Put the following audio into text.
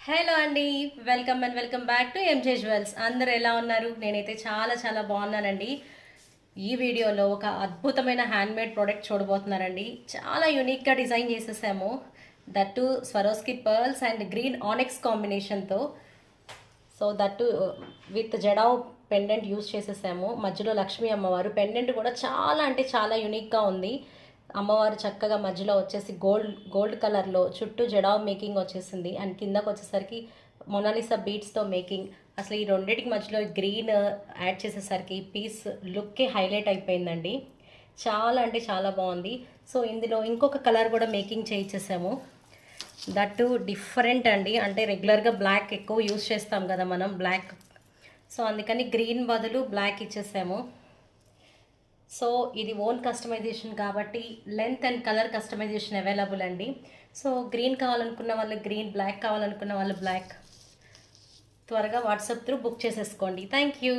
Hello అండి. Welcome back to M J jewels. అందరు ఎలా ఉన్నారు? నేనైతే చాలా బాగున్నానండి. ఈ వీడియోలో ఒక అద్భుతమైన హ్యాండ్మేడ్ ప్రోడక్ట్ చూడబోతున్నారండి. చాలా యూనిక్గా డిజైన్ చేసేసాము. That Swarovski pearls and green onyx కాంబినేషన్తో. So that with jadau pendant use చేసేసాము. మధ్యలో లక్ష్మీ అమ్మవారు పెండెంట్ కూడా చాలా అంటే చాలా యూనిక్గా ఉంది. అమ్మవారు చక్కగా మధ్యలో వచ్చేసి గోల్డ్ కలర్లో చుట్టూ జడావ్ మేకింగ్ వచ్చేసింది. అండ్ కిందకు వచ్చేసరికి మొనాలిసా బీట్స్తో మేకింగ్. అసలు ఈ రెండింటికి మధ్యలో గ్రీన్ యాడ్ చేసేసరికి పీస్ లుక్కే హైలైట్ అయిపోయిందండి. చాలా అంటే చాలా బాగుంది. సో ఇందులో ఇంకొక కలర్ కూడా మేకింగ్ చేయించేసాము. దట్టు డిఫరెంట్ అండి. అంటే రెగ్యులర్గా బ్లాక్ ఎక్కువ యూస్ చేస్తాం కదా మనం, బ్లాక్. సో అందుకని గ్రీన్ బదులు బ్లాక్ ఇచ్చేసాము. సో ఇది ఓన్ కస్టమైజేషన్ కాబట్టి length and colour customization available అండి. సో గ్రీన్ కావాలనుకున్న వాళ్ళు గ్రీన్, బ్లాక్ కావాలనుకున్న వాళ్ళు బ్లాక్. త్వరగా వాట్సాప్ త్రూ బుక్ చేసేసుకోండి. Thank you.